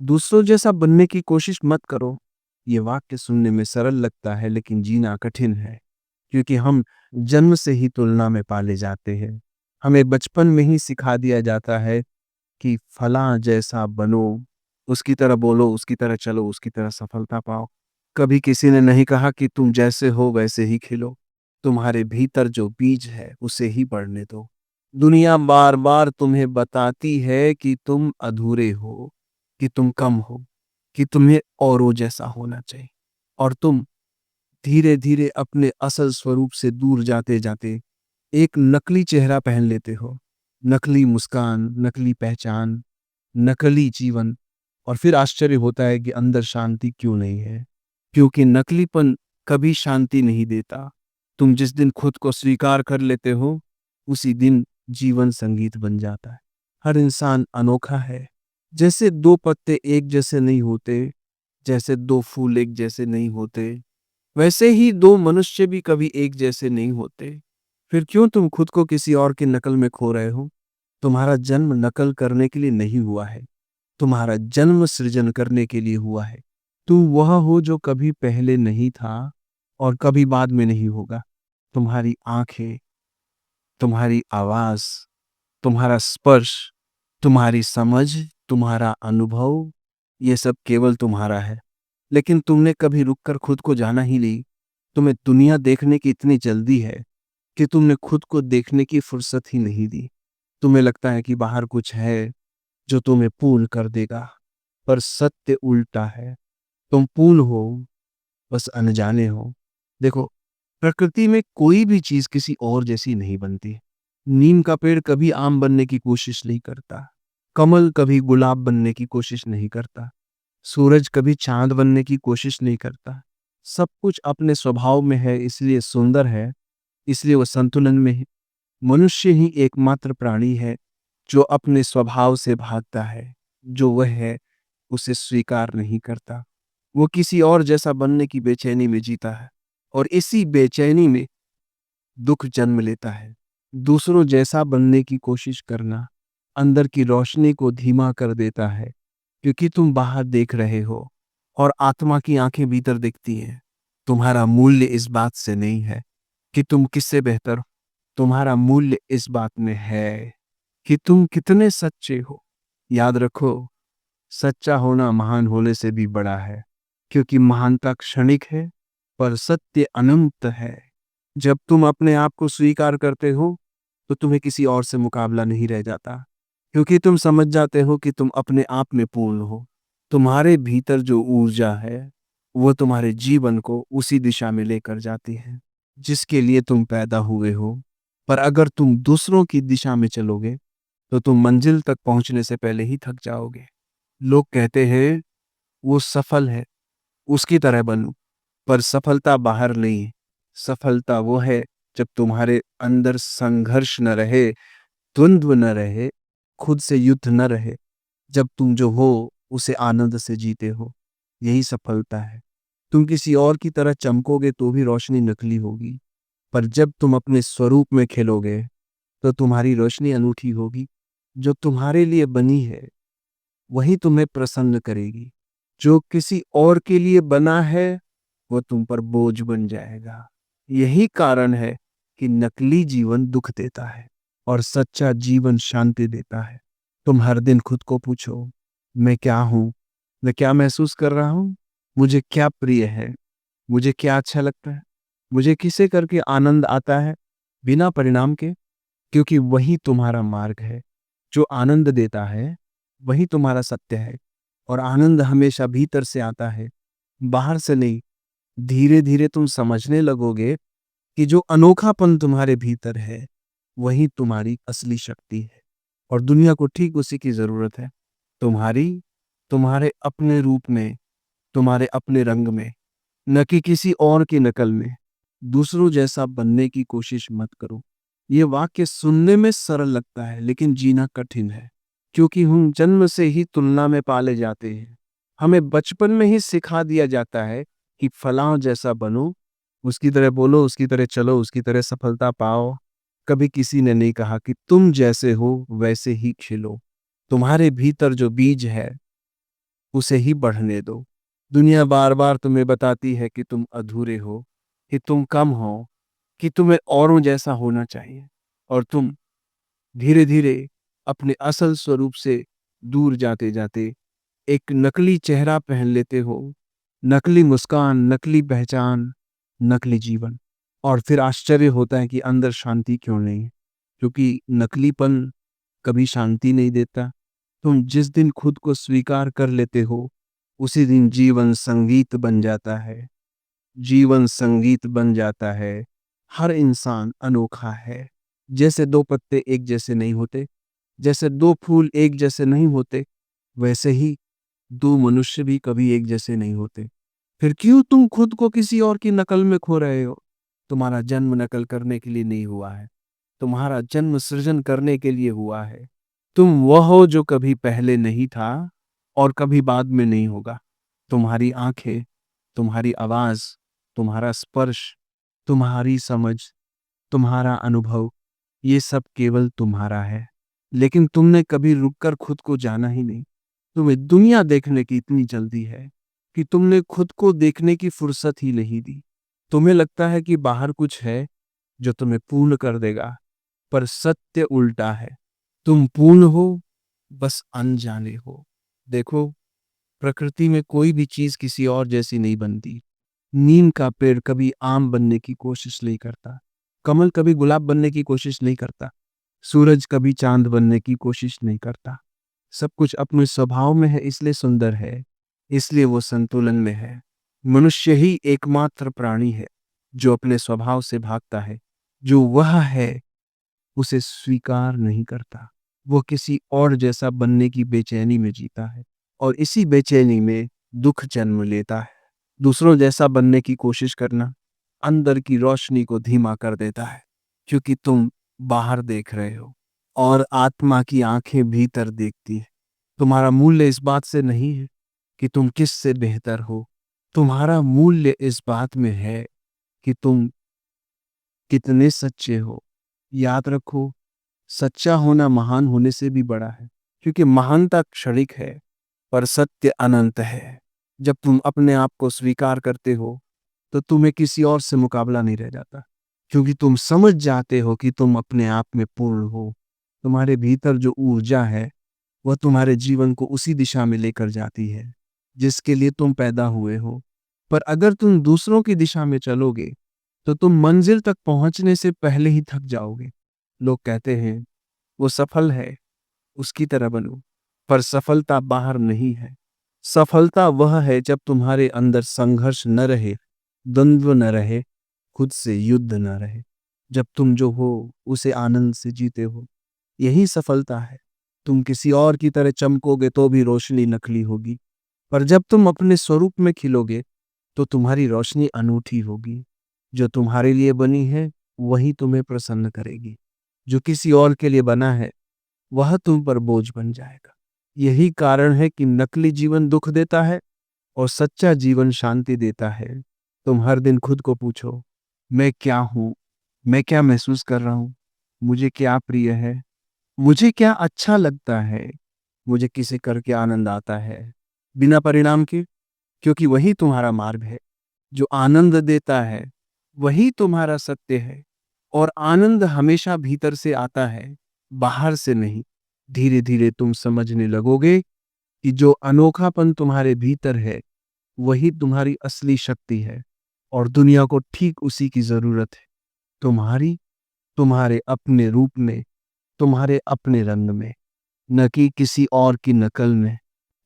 दूसरों जैसा बनने की कोशिश मत करो। ये वाक्य सुनने में सरल लगता है लेकिन जीना कठिन है, क्योंकि हम जन्म से ही तुलना में पाले जाते हैं। हमें बचपन में ही सिखा दिया जाता है कि फलां जैसा बनो, उसकी तरह बोलो, उसकी तरह चलो, उसकी तरह सफलता पाओ। कभी किसी ने नहीं कहा कि तुम जैसे हो वैसे ही खिलो। तुम्हारे भीतर जो बीज है उसे ही बढ़ने दो। दुनिया बार-बार तुम्हें बताती है कि तुम अधूरे हो, कि तुम कम हो, कि तुम्हें औरों जैसा होना चाहिए। और तुम धीरे-धीरे अपने असल स्वरूप से दूर जाते-जाते एक नकली चेहरा पहन लेते हो। नकली मुस्कान, नकली पहचान, नकली जीवन। और फिर आश्चर्य होता है कि अंदर शांति क्यों नहीं है? क्योंकि नकलीपन कभी शांति नहीं देता। तुम जिस दिन खुद को स्वीकार कर लेते हो, उसी दिन जीवन संगीत बन जाता है। हर इंसान अनोखा है। जैसे 2 पत्ते एक जैसे नहीं होते, जैसे 2 फूल एक जैसे नहीं होते, वैसे ही 2 मनुष्य भी कभी एक जैसे नहीं होते। फिर क्यों तुम खुद को किसी और की नकल में खो रहे हो? तुम्हारा जन्म नकल करने के लिए नहीं हुआ है। तुम्हारा जन्म सृजन करने के लिए हुआ है। तुम वह हो जो कभी पहले नहीं था और कभी बाद में नहीं होगा। तुम्हारी आंखें, तुम्हारी आवाज, तुम्हारा स्पर्श, तुम्हारी समझ, तुम्हारा अनुभव, ये सब केवल तुम्हारा है। लेकिन तुमने कभी रुककर खुद को जाना ही नहीं। तुम्हें दुनिया देखने की इतनी जल्दी है कि तुमने खुद को देखने की फुर्सत ही नहीं दी। तुम्हें लगता है कि बाहर कुछ है जो तुम्हें पूर्ण कर देगा, पर सत्य उल्टा है। तुम पूर्ण हो, बस अनजाने हो। देखो, प्रकृति में कोई भी चीज किसी और जैसी नहीं बनती। नीम का पेड़ कभी आम बनने की कोशिश नहीं करता। कमल कभी गुलाब बनने की कोशिश नहीं करता। सूरज कभी चांद बनने की कोशिश नहीं करता। सब कुछ अपने स्वभाव में है, इसलिए सुंदर है, इसलिए वो संतुलन में है। मनुष्य ही एकमात्र प्राणी है जो अपने स्वभाव से भागता है। जो वह है उसे स्वीकार नहीं करता। वो किसी और जैसा बनने की बेचैनी में जीता है और इसी बेचैनी में दुख जन्म लेता है। दूसरों जैसा बनने की कोशिश करना अंदर की रोशनी को धीमा कर देता है, क्योंकि तुम बाहर देख रहे हो और आत्मा की आंखें भीतर दिखती हैं। तुम्हारा मूल्य इस बात से नहीं है कि तुम किससे बेहतर हो। तुम्हारा मूल्य इस बात में है कि तुम कितने सच्चे हो। याद रखो, सच्चा होना महान होने से भी बड़ा है, क्योंकि महानता क्षणिक है पर सत्य अनंत है। जब तुम अपने आप को स्वीकार करते हो तो तुम्हें किसी और से मुकाबला नहीं रह जाता, क्योंकि तुम समझ जाते हो कि तुम अपने आप में पूर्ण हो। तुम्हारे भीतर जो ऊर्जा है वो तुम्हारे जीवन को उसी दिशा में लेकर जाती है जिसके लिए तुम पैदा हुए हो। पर अगर तुम दूसरों की दिशा में चलोगे तो तुम मंजिल तक पहुंचने से पहले ही थक जाओगे। लोग कहते हैं वो सफल है, उसकी तरह बनूं। पर सफलता बाहर नहीं है। सफलता वो है जब तुम्हारे अंदर संघर्ष न रहे, द्वंद्व न रहे, खुद से युद्ध न रहे। जब तुम जो हो उसे आनंद से जीते हो, यही सफलता है। तुम किसी और की तरह चमकोगे तो भी रोशनी नकली होगी, पर जब तुम अपने स्वरूप में खिलोगे तो तुम्हारी रोशनी अनूठी होगी। जो तुम्हारे लिए बनी है वही तुम्हें प्रसन्न करेगी। जो किसी और के लिए बना है वो तुम पर बोझ बन जाएगा। यही कारण है कि नकली जीवन दुख देता है और सच्चा जीवन शांति देता है। तुम हर दिन खुद को पूछो, मैं क्या हूँ? मैं क्या महसूस कर रहा हूँ? मुझे क्या प्रिय है? मुझे क्या अच्छा लगता है? मुझे किसे करके आनंद आता है? बिना परिणाम के, क्योंकि वही तुम्हारा मार्ग है। जो आनंद देता है वही तुम्हारा सत्य है। और आनंद हमेशा भीतर से आता है, बाहर से नहीं। धीरे धीरे तुम समझने लगोगे कि जो अनोखापन तुम्हारे भीतर है वही तुम्हारी असली शक्ति है। और दुनिया को ठीक उसी की जरूरत है। तुम्हारी, तुम्हारे अपने रूप में, तुम्हारे अपने रंग में, न कि किसी और की नकल में। दूसरों जैसा बनने की कोशिश मत करो। ये वाक्य सुनने में सरल लगता है लेकिन जीना कठिन है, क्योंकि हम जन्म से ही तुलना में पाले जाते हैं। हमें बचपन में ही सिखा दिया जाता है कि फलां जैसा बनो, उसकी तरह बोलो, उसकी तरह चलो, उसकी तरह सफलता पाओ। कभी किसी ने नहीं कहा कि तुम जैसे हो वैसे ही खिलो। तुम्हारे भीतर जो बीज है उसे ही बढ़ने दो। दुनिया बार बार तुम्हें बताती है कि तुम अधूरे हो, कि तुम कम हो, कि तुम्हें औरों जैसा होना चाहिए, और तुम धीरे धीरे अपने असल स्वरूप से दूर जाते जाते एक नकली चेहरा पहन लेते हो, नकली मुस्कान, नकली पहचान, नकली जीवन। और फिर आश्चर्य होता है कि अंदर शांति क्यों नहीं है, क्योंकि नकलीपन कभी शांति नहीं देता। तुम जिस दिन खुद को स्वीकार कर लेते हो, उसी दिन जीवन संगीत बन जाता है। जीवन संगीत बन जाता है। हर इंसान अनोखा है। जैसे दो पत्ते एक जैसे नहीं होते, जैसे दो फूल एक जैसे नहीं होते, वैसे ही दो मनुष्य भी कभी एक जैसे नहीं होते। फिर क्यों तुम खुद को किसी और की नकल में खो रहे हो? तुम्हारा जन्म नकल करने के लिए नहीं हुआ है। तुम्हारा जन्म सृजन करने के लिए हुआ है। तुम वह हो जो कभी पहले नहीं था और कभी बाद में नहीं होगा। तुम्हारी आंखें, तुम्हारी आवाज, तुम्हारा स्पर्श, तुम्हारी समझ, तुम्हारा अनुभव, ये सब केवल तुम्हारा है। लेकिन तुमने कभी रुककर खुद को जाना ही नहीं। तुम्हें दुनिया देखने की इतनी जल्दी है कि तुमने खुद को देखने की फुर्सत ही नहीं दी। तुम्हें लगता है कि बाहर कुछ है जो तुम्हें पूर्ण कर देगा, पर सत्य उल्टा है। तुम पूर्ण हो, बस अनजाने हो। देखो, प्रकृति में कोई भी चीज किसी और जैसी नहीं बनती। नीम का पेड़ कभी आम बनने की कोशिश नहीं करता। कमल कभी गुलाब बनने की कोशिश नहीं करता। सूरज कभी चांद बनने की कोशिश नहीं करता। सब कुछ अपने स्वभाव में है, इसलिए सुंदर है, इसलिए वो संतुलन में है। मनुष्य ही एकमात्र प्राणी है जो अपने स्वभाव से भागता है। जो वह है उसे स्वीकार नहीं करता। वो किसी और जैसा बनने की बेचैनी में जीता है, और इसी बेचैनी में दुख जन्म लेता है। दूसरों जैसा बनने की कोशिश करना अंदर की रोशनी को धीमा कर देता है, क्योंकि तुम बाहर देख रहे हो और आत्मा की आंखें भीतर देखती है। तुम्हारा मूल्य इस बात से नहीं है कि तुम किससे बेहतर हो। तुम्हारा मूल्य इस बात में है कि तुम कितने सच्चे हो। याद रखो, सच्चा होना महान होने से भी बड़ा है, क्योंकि महानता क्षणिक है पर सत्य अनंत है। जब तुम अपने आप को स्वीकार करते हो तो तुम्हें किसी और से मुकाबला नहीं रह जाता, क्योंकि तुम समझ जाते हो कि तुम अपने आप में पूर्ण हो। तुम्हारे भीतर जो ऊर्जा है वह तुम्हारे जीवन को उसी दिशा में लेकर जाती है जिसके लिए तुम पैदा हुए हो। पर अगर तुम दूसरों की दिशा में चलोगे तो तुम मंजिल तक पहुंचने से पहले ही थक जाओगे। लोग कहते हैं वो सफल है, उसकी तरह बनो। पर सफलता बाहर नहीं है। सफलता वह है जब तुम्हारे अंदर संघर्ष न रहे, द्वंद्व न रहे, खुद से युद्ध न रहे। जब तुम जो हो उसे आनंद से जीते हो, यही सफलता है। तुम किसी और की तरह चमकोगे तो भी रोशनी नकली होगी, पर जब तुम अपने स्वरूप में खिलोगे तो तुम्हारी रोशनी अनूठी होगी। जो तुम्हारे लिए बनी है वही तुम्हें प्रसन्न करेगी। जो किसी और के लिए बना है वह तुम पर बोझ बन जाएगा। यही कारण है कि नकली जीवन दुख देता है और सच्चा जीवन शांति देता है। तुम हर दिन खुद को पूछो, मैं क्या हूँ? मैं क्या महसूस कर रहा हूँ? मुझे क्या प्रिय है? मुझे क्या अच्छा लगता है? मुझे किसे करके आनंद आता है? बिना परिणाम के, क्योंकि वही तुम्हारा मार्ग है। जो आनंद देता है वही तुम्हारा सत्य है, और आनंद हमेशा भीतर से आता है, बाहर से नहीं। धीरे धीरे तुम समझने लगोगे कि जो अनोखापन तुम्हारे भीतर है वही तुम्हारी असली शक्ति है, और दुनिया को ठीक उसी की जरूरत है। तुम्हारी, तुम्हारे अपने रूप में, तुम्हारे अपने रंग में, न कि किसी और की नकल में।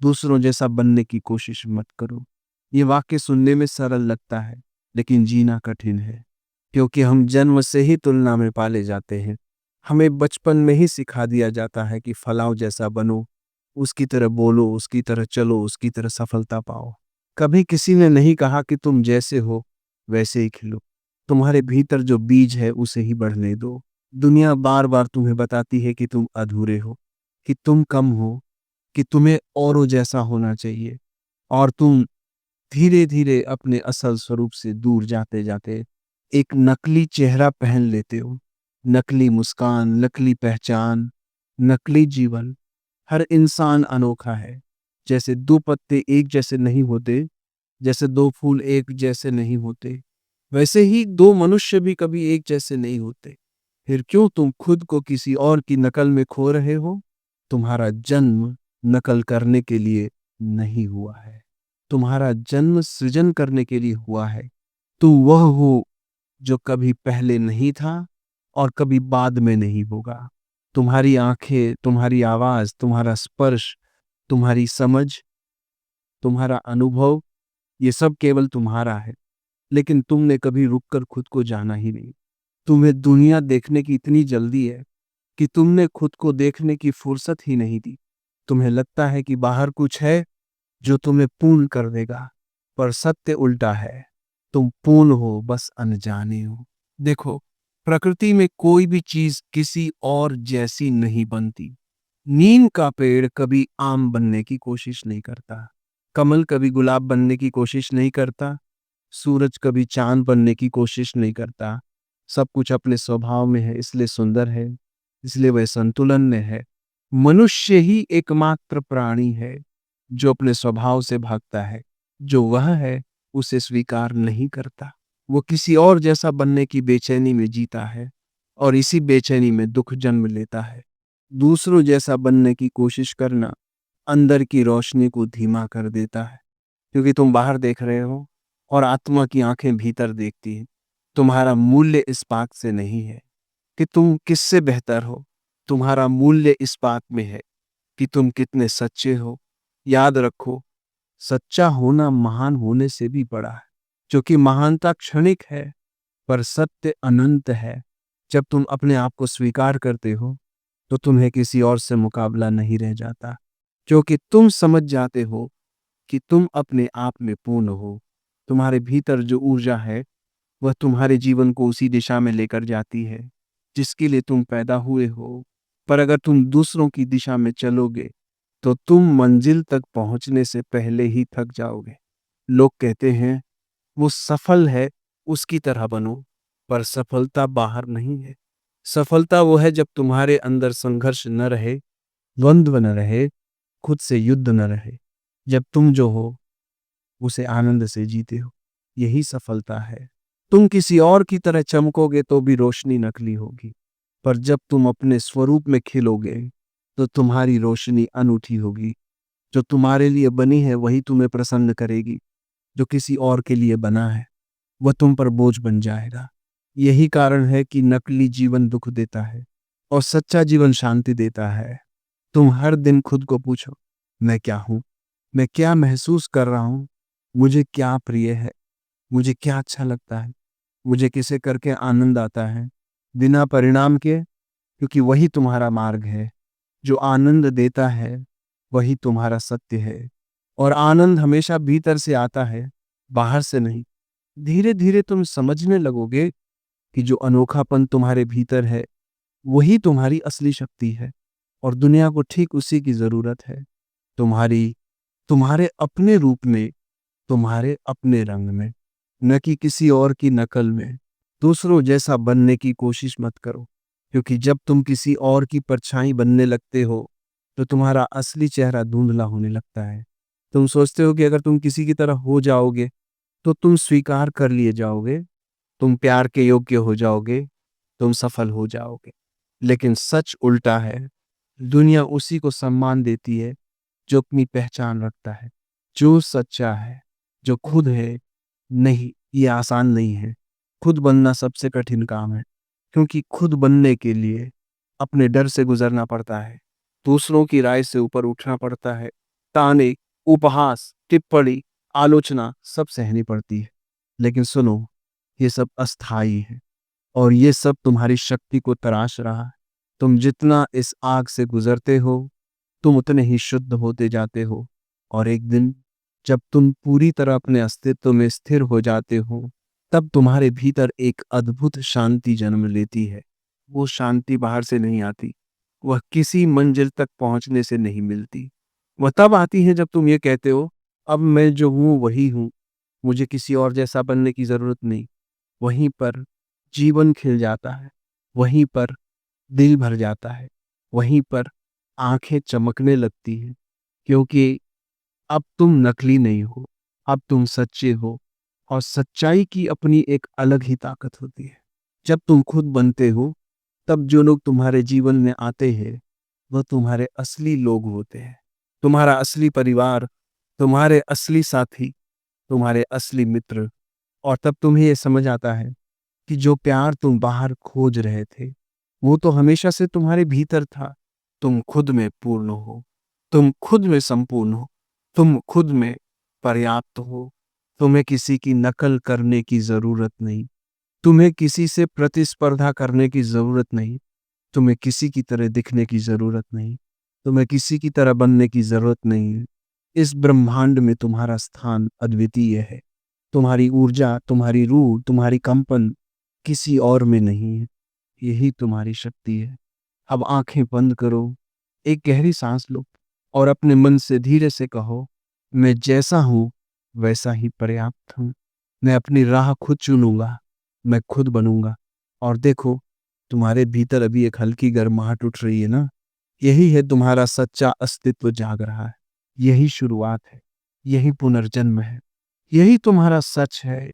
दूसरों जैसा बनने की कोशिश मत करो। ये वाक्य सुनने में सरल लगता है, लेकिन जीना कठिन है, क्योंकि हम जन्म से ही तुलना में पाले जाते हैं। हमें बचपन में ही सिखा दिया जाता है कि फलां जैसा बनो, उसकी तरह बोलो, उसकी तरह चलो, उसकी तरह सफलता पाओ। कभी किसी ने नहीं कहा कि तुम जैसे हो वैसे ही खिलो। तुम्हारे भीतर जो बीज है उसे ही बढ़ने दो। दुनिया बार बार तुम्हें बताती है कि तुम अधूरे हो, कि तुम कम हो, कि तुम्हें औरों जैसा होना चाहिए, और तुम धीरे धीरे अपने असल स्वरूप से दूर जाते जाते एक नकली चेहरा पहन लेते हो। नकली मुस्कान, नकली पहचान, नकली जीवन। हर इंसान अनोखा है, जैसे दो पत्ते एक जैसे नहीं होते, जैसे दो फूल एक जैसे नहीं होते, वैसे ही दो मनुष्य भी कभी एक जैसे नहीं होते। फिर क्यों तुम खुद को किसी और की नकल में खो रहे हो? तुम्हारा जन्म नकल करने के लिए नहीं हुआ है। तुम्हारा जन्म सृजन करने के लिए हुआ है। तुम वह हो जो कभी पहले नहीं था और कभी बाद में नहीं होगा। तुम्हारी आंखें, तुम्हारी आवाज, तुम्हारा स्पर्श, तुम्हारी समझ, तुम्हारा अनुभव, ये सब केवल तुम्हारा है। लेकिन तुमने कभी रुककर खुद को जाना ही नहीं। तुम्हें दुनिया देखने की इतनी जल्दी है कि तुमने खुद को देखने की फुर्सत ही नहीं दी। तुम्हें लगता है कि बाहर कुछ है जो तुम्हें पूर्ण कर देगा, पर सत्य उल्टा है। तुम पूर्ण हो, बस अनजाने हो। देखो, प्रकृति में कोई भी चीज किसी और जैसी नहीं बनती। नीम का पेड़ कभी आम बनने की कोशिश नहीं करता। कमल कभी गुलाब बनने की कोशिश नहीं करता। सूरज कभी चांद बनने की कोशिश नहीं करता। सब कुछ अपने स्वभाव में है, इसलिए सुंदर है, इसलिए वह संतुलन में है। मनुष्य ही एकमात्र प्राणी है जो अपने स्वभाव से भागता है। जो वह है उसे स्वीकार नहीं करता। वो किसी और जैसा बनने की बेचैनी में जीता है और इसी बेचैनी में दुख जन्म लेता है। दूसरों जैसा बनने की कोशिश करना अंदर की रोशनी को धीमा कर देता है, क्योंकि तुम बाहर देख रहे हो और आत्मा की आंखें भीतर देखती हैं। तुम्हारा मूल्य इस बात से नहीं है कि तुम किससे बेहतर हो। तुम्हारा मूल्य इस बात में है कि तुम कितने सच्चे हो। याद रखो, सच्चा होना महान होने से भी बड़ा है, क्योंकि महानता क्षणिक है पर सत्य अनंत है। जब तुम अपने आप को स्वीकार करते हो तो तुम्हें किसी और से मुकाबला नहीं रह जाता, क्योंकि तुम समझ जाते हो कि तुम अपने आप में पूर्ण हो। तुम्हारे भीतर जो ऊर्जा है वह तुम्हारे जीवन को उसी दिशा में लेकर जाती है जिसके लिए तुम पैदा हुए हो। पर अगर तुम दूसरों की दिशा में चलोगे तो तुम मंजिल तक पहुंचने से पहले ही थक जाओगे। लोग कहते हैं वो सफल है, उसकी तरह बनो, पर सफलता बाहर नहीं है। सफलता वो है जब तुम्हारे अंदर संघर्ष न रहे, द्वंद्व न रहे, खुद से युद्ध न रहे। जब तुम जो हो उसे आनंद से जीते हो, यही सफलता है। तुम किसी और की तरह चमकोगे तो भी रोशनी नकली होगी, पर जब तुम अपने स्वरूप में खिलोगे तो तुम्हारी रोशनी अनूठी होगी। जो तुम्हारे लिए बनी है वही तुम्हें प्रसन्न करेगी। जो किसी और के लिए बना है वह तुम पर बोझ बन जाएगा। यही कारण है कि नकली जीवन दुख देता है और सच्चा जीवन शांति देता है। तुम हर दिन खुद को पूछो, मैं क्या हूं? मैं क्या महसूस कर रहा हूं? मुझे क्या प्रिय है? मुझे क्या अच्छा लगता है? मुझे किसे करके आनंद आता है? बिना परिणाम के, क्योंकि वही तुम्हारा मार्ग है। जो आनंद देता है वही तुम्हारा सत्य है। और आनंद हमेशा भीतर से आता है, बाहर से नहीं। धीरे धीरे तुम समझने लगोगे कि जो अनोखापन तुम्हारे भीतर है वही तुम्हारी असली शक्ति है और दुनिया को ठीक उसी की जरूरत है। तुम्हारी तुम्हारे अपने रूप में, तुम्हारे अपने रंग में, न कि किसी और की नकल में। दूसरों जैसा बनने की कोशिश मत करो, क्योंकि जब तुम किसी और की परछाई बनने लगते हो तो तुम्हारा असली चेहरा धुंधला होने लगता है। तुम सोचते हो कि अगर तुम किसी की तरह हो जाओगे तो तुम स्वीकार कर लिए जाओगे, तुम प्यार के योग्य हो जाओगे, तुम सफल हो जाओगे। लेकिन सच उल्टा है। दुनिया उसी को सम्मान देती है जो अपनी पहचान रखता है, जो सच्चा है, जो खुद है। नहीं, ये आसान नहीं है। खुद बनना सबसे कठिन काम है, क्योंकि खुद बनने के लिए अपने डर से गुजरना पड़ता है, दूसरों की राय से ऊपर उठना पड़ता है, ताने, उपहास, टिप्पणी, आलोचना सब सहनी पड़ती है। लेकिन सुनो, ये सब अस्थाई है और ये सब तुम्हारी शक्ति को तराश रहा है। तुम जितना इस आग से गुजरते हो तुम उतने ही शुद्ध होते जाते हो, और एक दिन जब तुम पूरी तरह अपने अस्तित्व में स्थिर हो जाते हो तब तुम्हारे भीतर एक अद्भुत शांति जन्म लेती है। वो शांति बाहर से नहीं आती, वह किसी मंजिल तक पहुंचने से नहीं मिलती। वह तब आती है जब तुम ये कहते हो, अब मैं जो हूं वही हूं, मुझे किसी और जैसा बनने की जरूरत नहीं। वहीं पर जीवन खिल जाता है, वहीं पर दिल भर जाता है, वहीं पर आंखें चमकने लगती हैं, क्योंकि अब तुम नकली नहीं हो, अब तुम सच्चे हो। और सच्चाई की अपनी एक अलग ही ताकत होती है। जब तुम खुद बनते हो, तब जो लोग तुम्हारे जीवन में आते हैं, वह तुम्हारे असली लोग होते हैं। तुम्हारा असली परिवार, तुम्हारे असली साथी, तुम्हारे असली मित्र। और तब तुम्हें ये समझ आता है कि जो प्यार तुम बाहर खोज रहे थे, वो तो हमेशा से तुम्हारे भीतर था। तुम खुद में पूर्ण हो, तुम खुद में संपूर्ण हो, तुम खुद में पर्याप्त हो। तुम्हें किसी की नकल करने की जरूरत नहीं, तुम्हें किसी से प्रतिस्पर्धा करने की जरूरत नहीं, तुम्हें किसी की तरह दिखने की जरूरत नहीं, तुम्हें किसी की तरह बनने की जरूरत नहीं। इस ब्रह्मांड में तुम्हारा स्थान अद्वितीय है। तुम्हारी ऊर्जा, तुम्हारी रूह, तुम्हारी कंपन किसी और में नहीं है। यही तुम्हारी शक्ति है। अब आंखें बंद करो, एक गहरी सांस लो और अपने मन से धीरे से कहो, मैं जैसा हूं वैसा ही पर्याप्त हूं। मैं अपनी राह खुद चुनूंगा, मैं खुद बनूंगा। और देखो, तुम्हारे भीतर अभी एक हल्की गर्माहट उठ रही है ना? यही है तुम्हारा सच्चा अस्तित्व जाग रहा है। यही शुरुआत है, यही पुनर्जन्म है, यही तुम्हारा सच है।